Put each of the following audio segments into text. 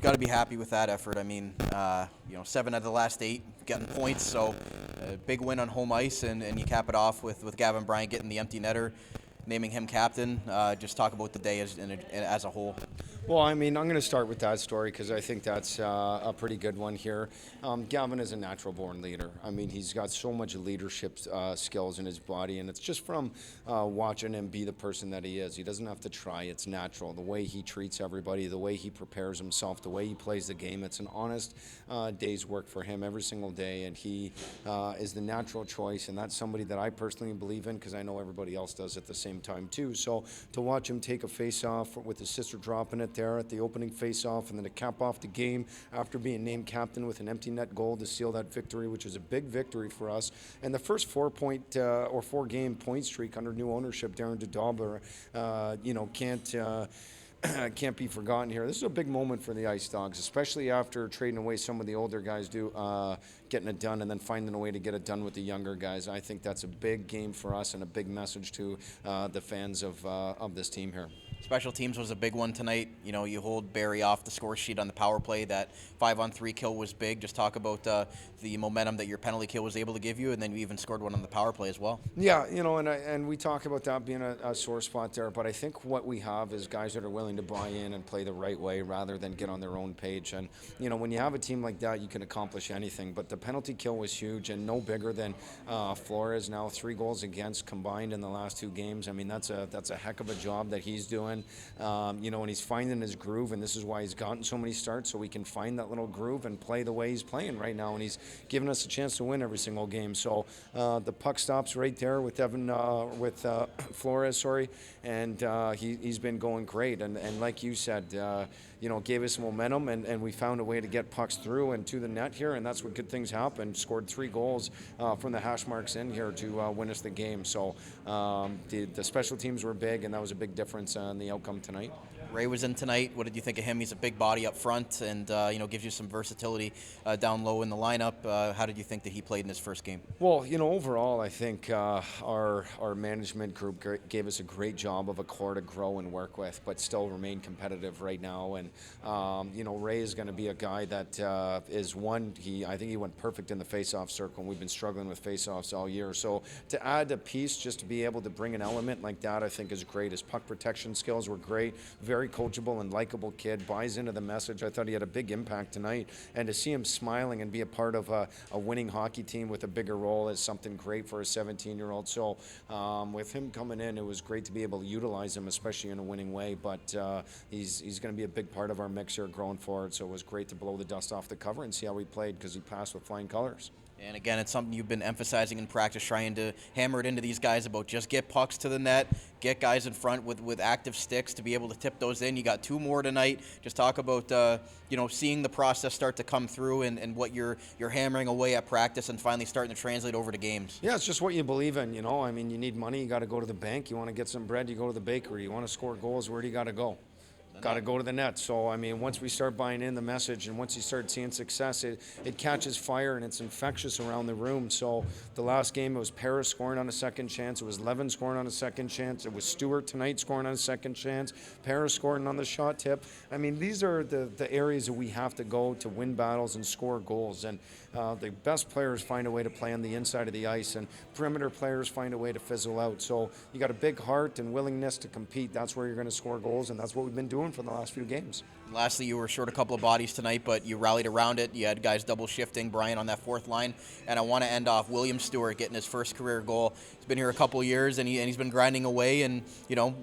got to be happy with that effort. I mean, 7 out of the last 8 getting points, so a big win on home ice, and you cap it off with Gavin Bryant getting the empty netter, naming him captain. Just talk about the day as a whole. Well, I mean, I'm going to start with that story because I think that's a pretty good one here. Gavin is a natural-born leader. I mean, he's got so much leadership skills in his body, and it's just from watching him be the person that he is. He doesn't have to try. It's natural. The way he treats everybody, the way he prepares himself, the way he plays the game, it's an honest day's work for him every single day, and he is the natural choice, and that's somebody that I personally believe in because I know everybody else does at the same time, too. So to watch him take a face-off with his sister dropping it there at the opening face-off, and then to cap off the game after being named captain with an empty net goal to seal that victory, which is a big victory for us. And the first 4-game point streak under new ownership, Darren Dodobler, can't be forgotten here. This is a big moment for the IceDogs, especially after trading away some of the older guys, getting it done, and then finding a way to get it done with the younger guys. I think that's a big game for us and a big message to the fans of this team here. Special teams was a big one tonight. You hold Barrie off the score sheet on the power play. That 5-on-3 kill was big. Just talk about the momentum that your penalty kill was able to give you, and then you even scored one on the power play as well. Yeah, and we talk about that being a sore spot there, but I think what we have is guys that are willing to buy in and play the right way rather than get on their own page. And, when you have a team like that, you can accomplish anything. But the penalty kill was huge and no bigger than Flores. Now 3 goals against combined in the last 2 games. I mean, that's a heck of a job that he's doing. And he's finding his groove, and this is why he's gotten so many starts, so we can find that little groove and play the way he's playing right now, and he's giving us a chance to win every single game. So the puck stops right there with Flores, and he's been going great, and like you said, gave us momentum, and we found a way to get pucks through and to the net here, and that's what good things happen. Scored 3 goals from the hash marks in here to win us the game. So the special teams were big, and that was a big difference in the outcome tonight. Ray was in tonight. What did you think of him? He's a big body up front and, gives you some versatility down low in the lineup. How did you think that he played in his first game? Well, overall, I think our management group gave us a great job of a core to grow and work with, but still remain competitive right now. And, Ray is going to be a guy that is one, I think he went perfect in the face-off circle, and we've been struggling with face-offs all year. So to add a piece just to be able to bring an element like that, I think is great. His puck protection skills were great. Very coachable and likable kid, buys into the message. I thought he had a big impact tonight, and to see him smiling and be a part of a winning hockey team with a bigger role is something great for a 17-year-old. So with him coming in, it was great to be able to utilize him, especially in a winning way, but he's going to be a big part of our mix here going forward, so it was great to blow the dust off the cover and see how he played because he passed with flying colors. And again, it's something you've been emphasizing in practice, trying to hammer it into these guys about just get pucks to the net, get guys in front with active sticks to be able to tip those in. You got 2 more tonight. Just talk about seeing the process start to come through and what you're hammering away at practice and finally starting to translate over to games. Yeah, it's just what you believe in. I mean, you need money, you got to go to the bank. You want to get some bread, you go to the bakery. You want to score goals, where do you got to go? Got to go to the net. So, I mean, once we start buying in the message and once you start seeing success, it catches fire and it's infectious around the room. So the last game, it was Paris scoring on a second chance. It was Levin scoring on a second chance. It was Stewart tonight scoring on a second chance. Paris scoring on the shot tip. I mean, these are the areas that we have to go to win battles and score goals. And the best players find a way to play on the inside of the ice, and perimeter players find a way to fizzle out. So you got a big heart and willingness to compete. That's where you're going to score goals, and that's what we've been doing for the last few games. Lastly, you were short a couple of bodies tonight, but you rallied around it. You had guys double shifting, Brian on that 4th line, and I want to end off William Stewart getting his first career goal. He's been here a couple of years, and he's been grinding away, and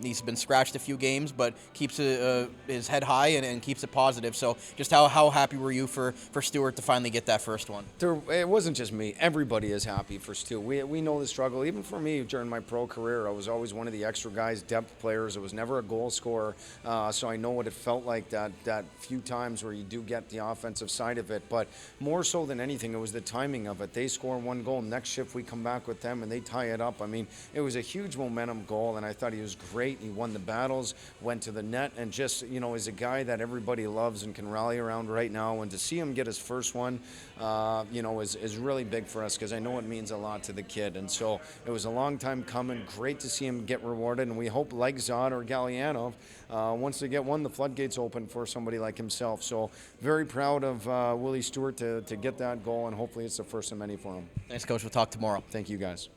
he's been scratched a few games, but keeps his head high and keeps it positive. So just how happy were you for Stewart to finally get that first one? It wasn't just me. Everybody is happy for Stu. We know the struggle. Even for me during my pro career, I was always one of the extra guys, depth players. I was never a goal scorer, so I know what it felt like that few times where you do get the offensive side of it. But more so than anything, it was the timing of it. They score 1 goal. Next shift, we come back with them, and they tie it up. I mean, it was a huge momentum goal, and I thought he was great. He won the battles, went to the net, and just, is a guy that everybody loves and can rally around right now. And to see him get his first one, is really big for us because I know it means a lot to the kid. And so it was a long time coming. Great to see him get rewarded, and we hope like Zod or Galliano, once they get one, the floodgates open for for somebody like himself. So very proud of Willie Stewart to get that goal, and hopefully it's the first of many for him. Thanks, Coach. We'll talk tomorrow. Thank you, guys.